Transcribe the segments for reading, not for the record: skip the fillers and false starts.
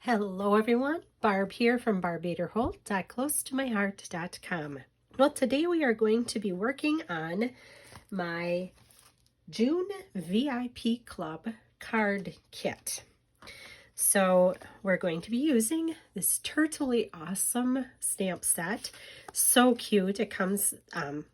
Hello everyone, Barb here from barbaderholt.closetomyheart.com. Well, today we are going to be working on my June VIP Club card kit. So we're going to be using this Turtley Awesome stamp set. So cute. It comes,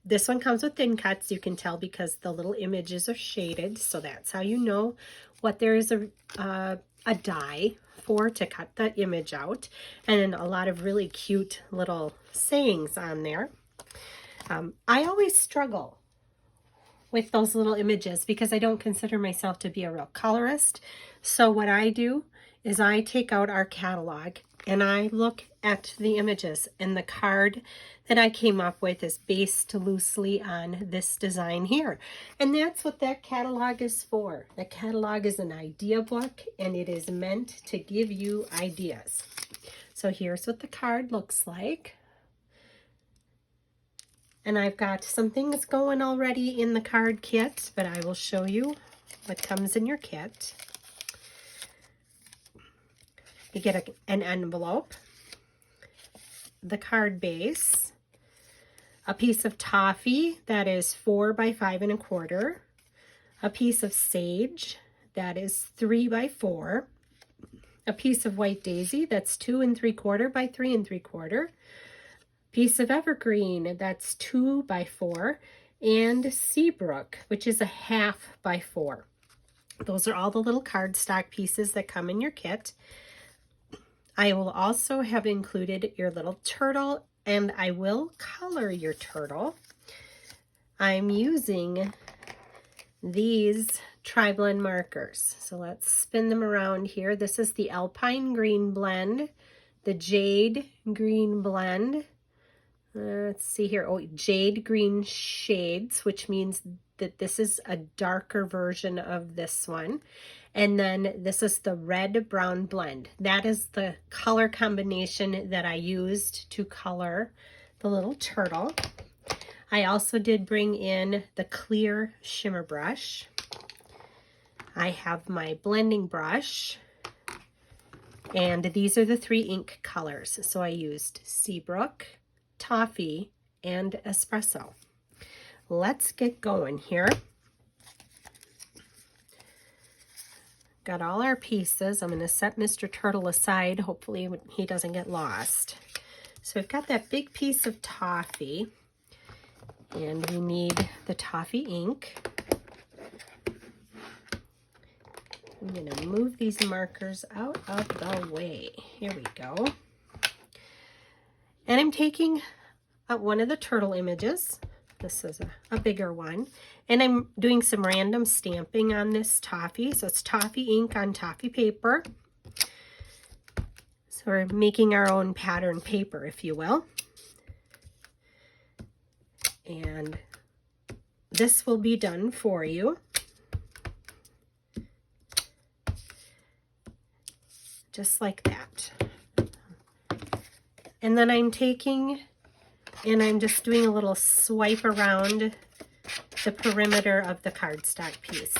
this one comes with thin cuts, you can tell because the little images are shaded. So that's how you know what there is a die for to cut the image out, and a lot of really cute little sayings on there. I always struggle with those little images because I don't consider myself to be a real colorist. So what I do is I take out our catalog and I look at the images, and the card that I came up with is based loosely on this design here. And that's what that catalog is for. The catalog is an idea book, and it is meant to give you ideas. So here's what the card looks like. And I've got some things going already in the card kit, but I will show you what comes in your kit. You get an envelope, the card base, a piece of toffee that is 4 by 5 1/4, a piece of sage that is 3 by 4, a piece of white daisy that's 2 3/4 by 3 3/4, piece of evergreen that's 2 by 4, and Seabrook, which is a 1/2 by 4. Those are all the little cardstock pieces that come in your kit. I will also have included your little turtle, and I will color your turtle. I'm using these tri-blend markers. So let's spin them around here. This is the Alpine green blend, the Jade green blend. Let's see here. Oh, Jade green shades, which means that this is a darker version of this one. And then this is the red brown blend. That is the color combination that I used to color the little turtle. I also did bring in the clear shimmer brush. I have my blending brush, and these are the 3 ink colors. So I used Seabrook, Toffee, and Espresso. Let's get going here. Got all our pieces. I'm going to set Mr. Turtle aside. Hopefully he doesn't get lost. So we've got that big piece of toffee, and we need the toffee ink. I'm going to move these markers out of the way. Here we go. And I'm taking one of the turtle images. This is a bigger one. And I'm doing some random stamping on this toffee. So it's toffee ink on toffee paper. So we're making our own pattern paper, if you will. And this will be done for you. Just like that. And then I'm taking, and I'm just doing a little swipe around the perimeter of the cardstock piece.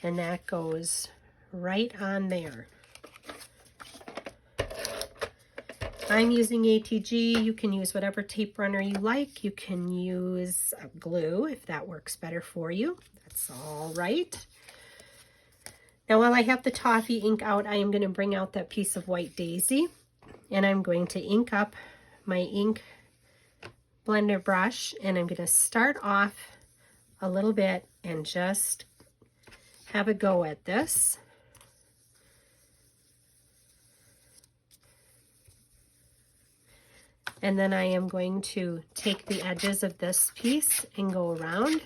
And that goes right on there. I'm using ATG. You can use whatever tape runner you like. You can use glue if that works better for you. That's all right. Now, while I have the toffee ink out, I am going to bring out that piece of white daisy, and I'm going to ink up my ink blender brush, and I'm going to start off a little bit and just have a go at this. And then I am going to take the edges of this piece and go around,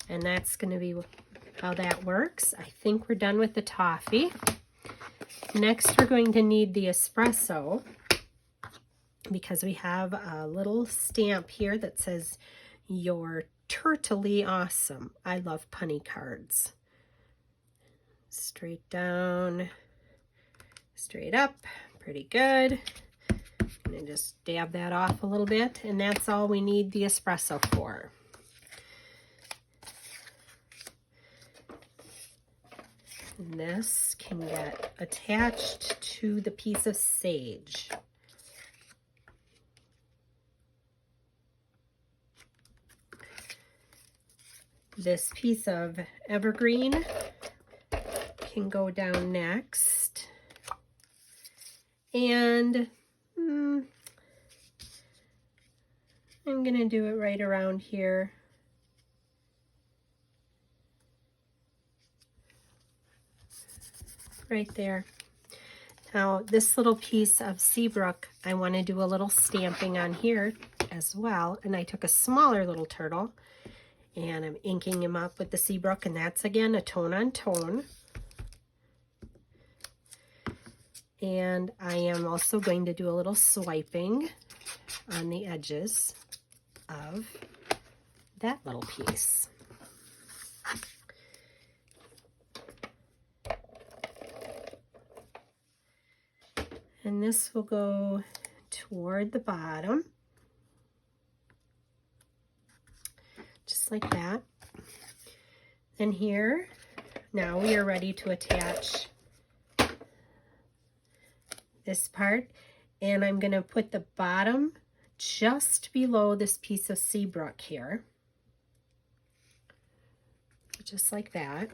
and that's going to be how that works. I think we're done with the toffee. Next, we're going to need the espresso, because we have a little stamp here that says, "You're Turtley awesome." I love punny cards. Straight down, straight up, pretty good. I'm gonna just dab that off a little bit, and that's all we need the espresso for. And this can get attached to the piece of sage. This piece of evergreen can go down next. And I'm going to do it right around here. Right there. Now this little piece of Seabrook, I want to do a little stamping on here as well. And I took a smaller little turtle and I'm inking him up with the Seabrook, and that's again a tone on tone. And I am also going to do a little swiping on the edges of that little piece. And this will go toward the bottom, just like that. And here, now we are ready to attach this part, and I'm going to put the bottom just below this piece of Seabrook here, just like that.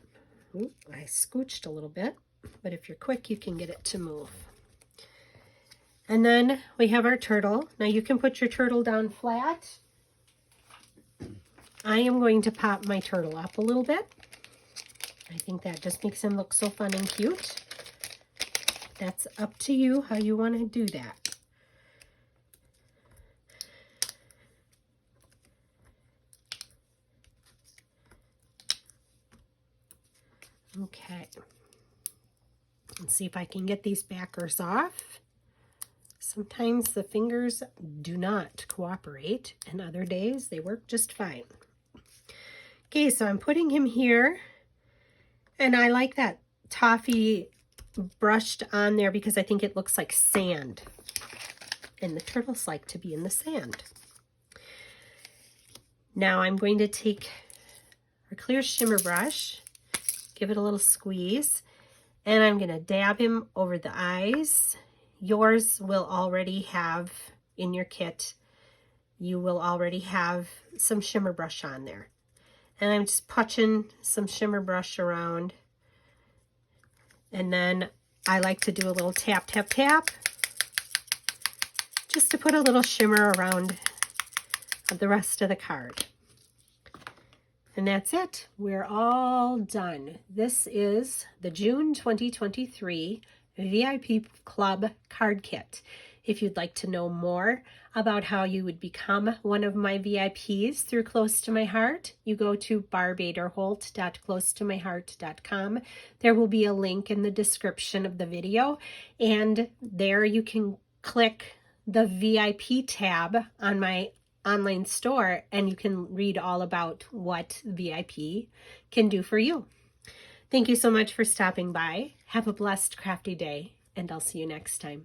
Ooh, I scooched a little bit, but if you're quick, you can get it to move. And then we have our turtle. Now you can put your turtle down flat. I am going to pop my turtle up a little bit. I think that just makes him look so fun and cute. That's up to you how you want to do that. Okay. Let's see if I can get these backers off. Sometimes the fingers do not cooperate, and other days they work just fine. Okay, so I'm putting him here, and I like that toffee brushed on there because I think it looks like sand, and the turtles like to be in the sand. Now I'm going to take our clear shimmer brush, give it a little squeeze, and I'm going to dab him over the eyes. Yours will already have, in your kit, you will already have some shimmer brush on there. And I'm just punching some shimmer brush around. And then I like to do a little tap, tap, tap, just to put a little shimmer around the rest of the card. And that's it. We're all done. This is the June 2023 VIP Club card kit. If you'd like to know more about how you would become one of my VIPs through Close to My Heart, you go to barbaderholt.closetomyheart.com. There will be a link in the description of the video, and there you can click the VIP tab on my online store, and you can read all about what VIP can do for you. Thank you so much for stopping by. Have a blessed, crafty day, and I'll see you next time.